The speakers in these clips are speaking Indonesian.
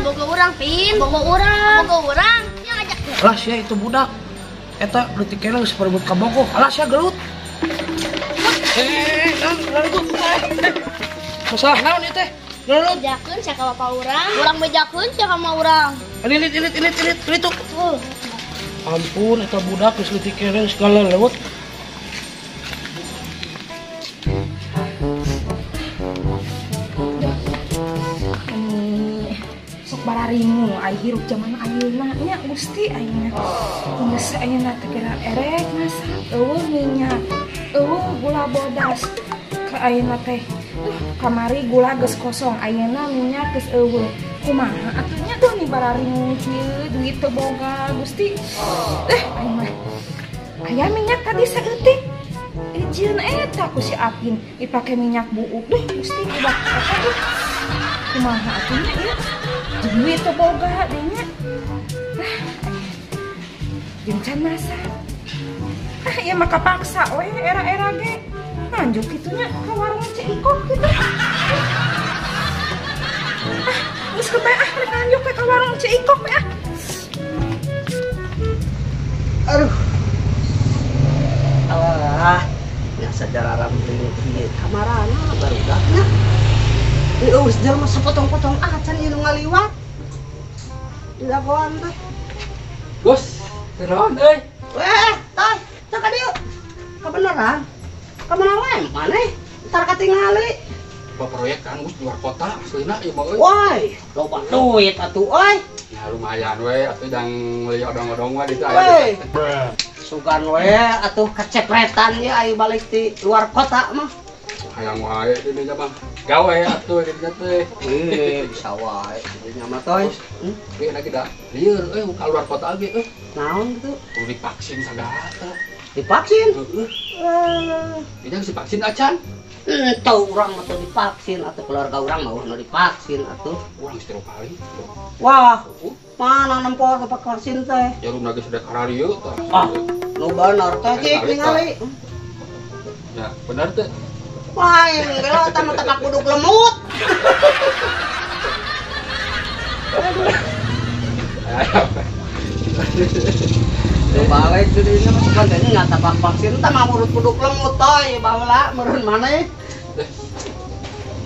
boga urang, Pin. Boga urang. Nya ngajak. Alah sia itu budak. Eta leutik keneh geus perebut ka bogoh. Alah sia gelut. Masalah naon ieu teh? Gelut. Bejakeun sia ka bapak urang. Urang bejakeun sia ka mah urang. Ilit tuh. Ampun eta budak geus leutik keneh segala lewat. Bararimu ai hirup zaman ayeuna nya Gusti ayeuna geus ayeuna teh kira erek masak eueuh minyak eueuh gula bodas ka ayeuna teh kamari gula geus kosong ayeuna minyak geus eueuh kumaha atunya tuh nih bararimu kieu duit teu boga Gusti ayeuna mah aya minyak tadi saeutik ijieun eta ku si Apin dipake minyak buuk Gusti udah apa tuh kumaha atunya ieu duit teu boga dinya jencan masak ya mah kapaksa we era-era ge lanjut kitunya ka warung Ciko kitu geus kebae rek lanjut ka warung Ciko we aduh alah nya sadararam teh kamarana barudakna ini urus jelema sepotong-potong acan ieu nu ngaliwat. Dilakoan teh. Bos, kenaon euy? Weh, tah, cek ka dieu. Kabeneran. Kamana wae maneh? Entar katingali. Proyek kan Gus luar kota aslinya ieu mah euy. Woi, loba duit atuh euy. Ya lumayan we atuh jang meuli odong-odong mah ditu Weh. aya. Sugan we atuh kecepretan ye aya balik di luar kota mah. Hayang wae di dinya mah. Gawe atuh di dinya teh. Bisa wae di dinya mah toy. Ge na kita lieur euy ka luar kota ge euy. Naon gitu? Kudu divaksin sagala teh. Divaksin? Heeh. Dinya geus divaksin acan. Entah urang mah teu divaksin atuh keluarga urang mah nu divaksin atuh. Urang geus 3 kali. Wah, mana nempor ke vaksin teh? Jarumna geus sudah kararieu tah. Ah, nu bener teh cik ningali. Ya, bener teh. Wah, yang gelo teh mah tepak buduk lemut. Balik tuh ini mah sebenarnya nggak tapak vaksin, teh mah urut buduk lemut toy, baheula meureun maneh.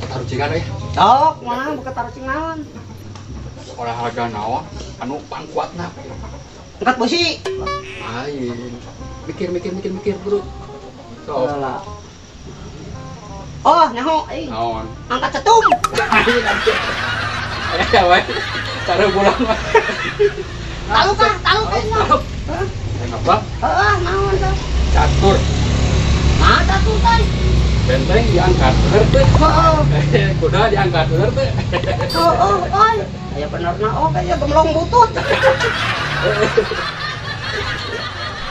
Taruh cingan ya. Dok, mana buka taruh cingan. Olahraga naon anu pangkuatna. Angkat besi. Lain. Mikir bro. So. Oh, nyaho euy. Naon? Angkat cetum. Ya wae. Cara bulan mah. Tahu kah? Kenapa? Heeh, naon teh? Catur. Nah, catur teh. Benteng diangkat bener teh. Heeh. Kuda diangkat bener teh. Heeh, oi. Aya benerna oge ya gemlong butut.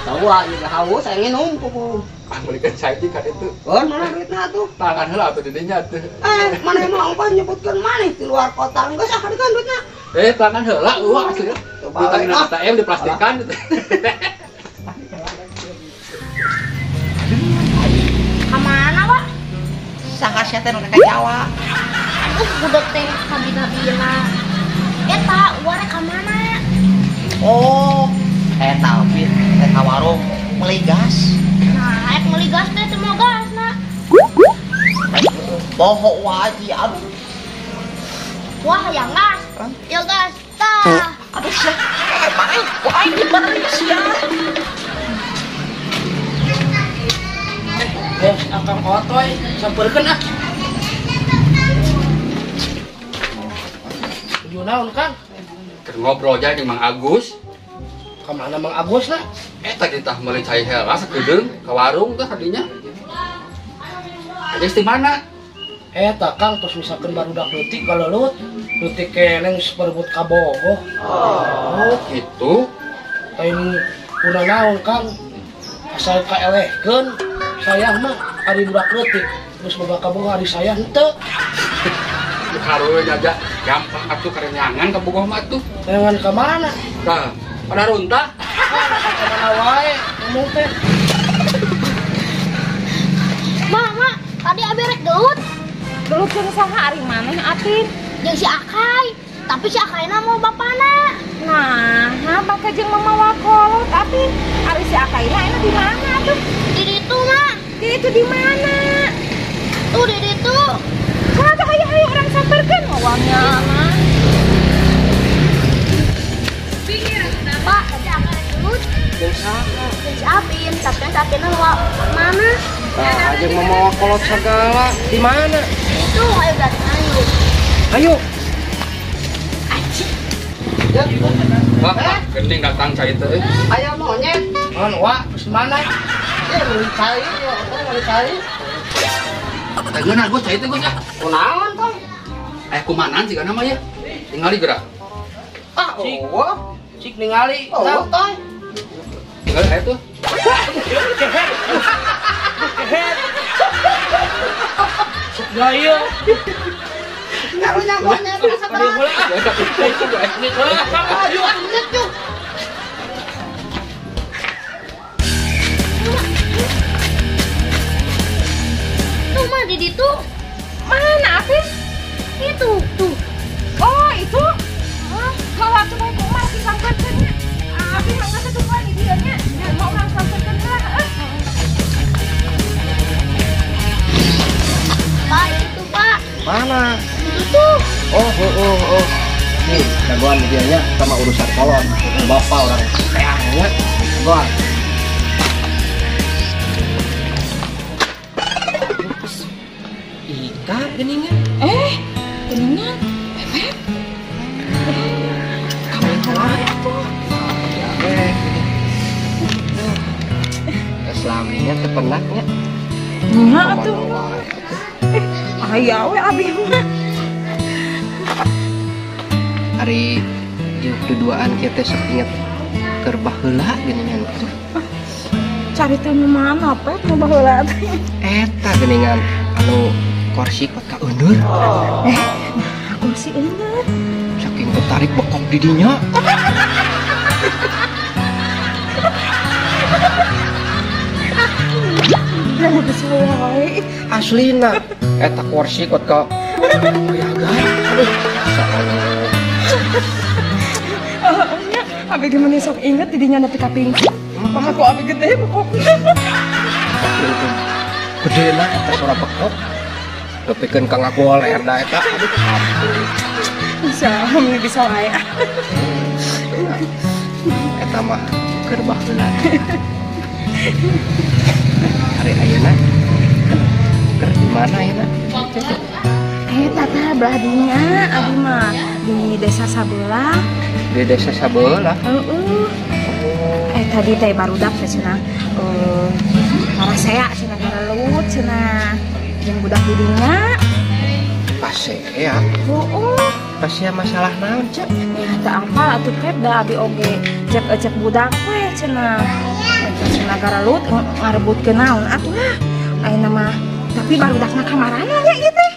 Tahu ieu haus saya nginum pupu. Balikan saya di kan itu. Mana duitna tuh? Tangan heula atuh di dinya teh. Mana mau ongkos nyebutkeun maneh di luar kota geus sakarikeun duitna. Tangan heula asli. Di tangan ATM diplastikan. Kamana, Wak? Sangka sia teh nu ka Jawa. Budak teh kabina-bina. Eta, warek kamana? Oh, eta Pin, eta warung meuli gas. Nah, aek meuli gas teh teu mau gasna. Boho waji aduh. Wah, yang gas. Ya gas. Tah. Aduh sia. Mana? Wah, ini mana sia? Akang otoy sampeurkeun ah. Tujuh naon Kang? Keur ngobrol aja jeung Mang Agus. Ka mana Mang Agus lah? Tadi tah meuli cai heula sakedeung ka warung teh hadinya. Aja di mana? Eta Kang tos misalkeun barudak leutik galeulut, leutik keneh geus perebut ka bogoh. Oh, gitu. Lain una naon Kang? Asal kaelehkeun sayang mah ari budak leutik geus boga ka bogoh ari sayang henteu. Karunya aja gampang atuh karenyangan ka bogoh mah atuh. Jangan ka mana? Tah, pada runtah. Mana wae ngomong teh. Mak, tadi abi rek gelut. Gelut jeung saha ari maneh Atin? Jeung si Akai. Tapi si Akaina mau bapana. Nah, bakal jeung mamawa kolot tapi ari si Akaina enak di mana tuh? Di ditu mah. Di itu di mana? Tuh di ditu. Kada hayu orang samperkeun uangnya mah. Pak, tadi Akaina dulu. Jeung saha? Si Apin, tapi si Apinna mau mana? Nah, ajeng mamawa kolot segala. Di mana? Itu ayo datang ayo. Ayo. Wah, gending datang cai teh. Aya monyet. Man, wa, di mana? Ya mau cai, mau cai. Tegeun Gus cai teh Gus ya. Kunaon kong? Kumanan sih nama ya? Tinggali gerak. Ah, oh. Cik ningali. Oh, toy. Tinggali aya tuh. Gaya. Ngarunya monyet rasa Ada bola. Ayo, monyet yuk. Tuh mah di ditu. Mana Apin? Itu tuh. Oh, itu. Kalau aku mau kumar si samperkeun nya. Apin mah ngasa tuh di dieu nya. Mau orang samperkeun lah. Pak, itu Pak. Mana? Itu tuh. Oh. Nih, jagoan dianya sama urusan kolon. Bapak orang kayaknya. Jagoan. Ika geningan. Geningan. Bebek. Kamu keluar tuh. Islaminya tepenaknya. Nya atuh. Aya we abi mah. Hari yuk duduaan kita sok inget kerbah heula geningan. Cari tamu mana pet nu baheula teh. Eta geningan anu kursi kot ka undur. Aku sih inget. Saking tertarik bekok di dinya. Lalu kesuai. Aslina eta kursi kot ka bayagan. Aduh, salah. Nya abi gimana sok inget didinya nepi ka pingsan. Mama kok abi gede bekok. Gede na eta suara bekok. Tepikeun kang aku oler da eta. Aduh, Bisa, bisa wae. eta mah kerbah heula. Hari ayeuna keur di mana ayeuna? Tata belah dinya abi mah di desa sabelah. Di desa sabelah. Tadi teh barudak teh cenah. Parasea cenah garelut cenah. Jeung budak didinya. Pasea. Pasea masalah naon, Cek? Teu apal atuh Pep da abi oge cek budak we cenah. Cenah garelut ngarebutkeun naon atuh lah. Ayeuna mah tapi barudakna ka marana nya ieu teh?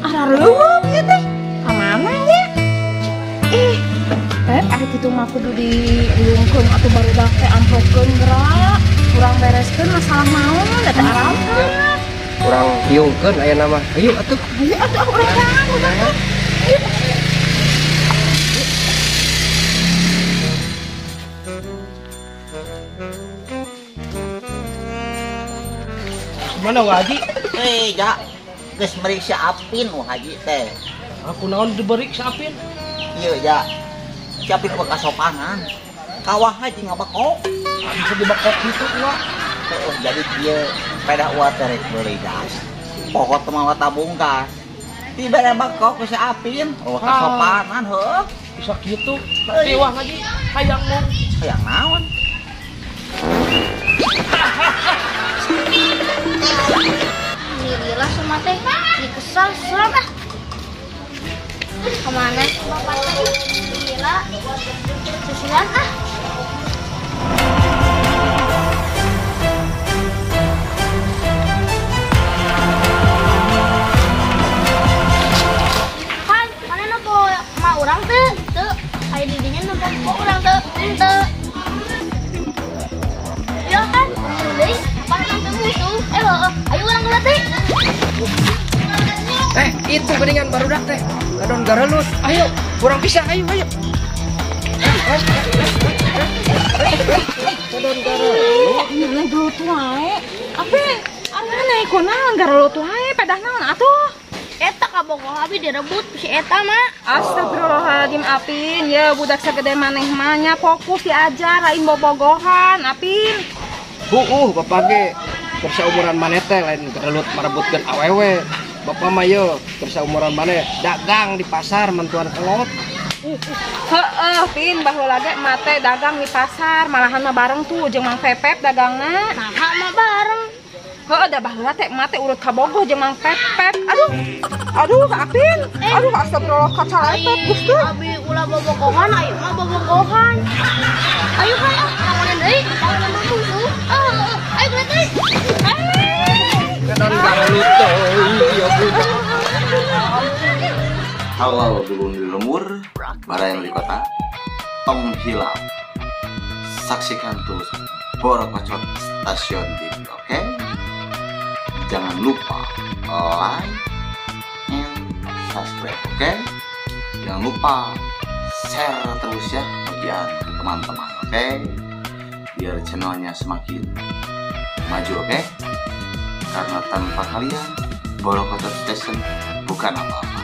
Arareup ieu teh. Ka mana nya? Ari kitu mah kudu diliungkeun atuh barudak teh amplopkeun gerak. Kurang bereskeun masalah naon da teh arahna. Kurang hiungkeun ayeuna mah. Ayo atuh. Ayo atuh urang. Mana Haji? Ya, geus meriksa Apin Haji teh. Aku naon diberi sapin? Iya ya, si Apin bekas sopanan. Kawah Haji ngabekok. Bisa dibekok gitu gua. Jadi dia peda water beli gas. Pokok temawa tabungkas. Tiba ada bekok ke si Apin. Kasopanan heuh. Bisa gitu. Tapi wah Haji, hayang mong. Hayang naon? Alhamdulillah sama teh dikesal serem ah. Kemana sama pacar? Gila. Susulan ah. Kan, mana nopo ma urang teh? Teu, aya didinya nopo kok urang teu? Teu. Ya kan, deui apa teh musuh? Ayo urang geuleuh teh. Itu geningan barudak teh. Gadon garelut. Ayo, kurang pisah ayo. Gadon garelut. Nah, gelut wae. Apin, arana naik kunaon garelut wae pedah naon atuh? Eta kabogoh abi direbut si Eta mah. Astagfirullahaladzim Apin, ya budak segede maneh mah nya fokus diajar lain bobogohan Apin. Bapak ge keur saumuran maneh teh lain garelut marebutkeun awewe. Bapak mah yo keur saumuran maneh dagang di pasar mantuan kelot. Heeh, Pin baheula ge mate dagang di pasar, malahan mah bareng tuh jeung Mang Pepep dagangna. Nah, mah bareng. Heeh, da baheula teh mate urut ka Bogoh jeung Mang Pepep. Aduh, Apin. Aduh, astagfirullah kacaletot Gusti. Abi ulah bobogohan, ayo mah bobogohan. Ayo kan, kamunan deui, kamunan musuh. Ayo geus deui. Gadon garelut ieu budak. Halo dulur di lemur, barang di kota, tong hilang. Saksikan terus Borokocot Stasiun TV, oke? Jangan lupa like and subscribe, oke? Jangan lupa share terus ya bagian ke teman-teman, oke? Biar channelnya semakin maju, oke? Karena tanpa kalian Borokocot Station bukan apa-apa.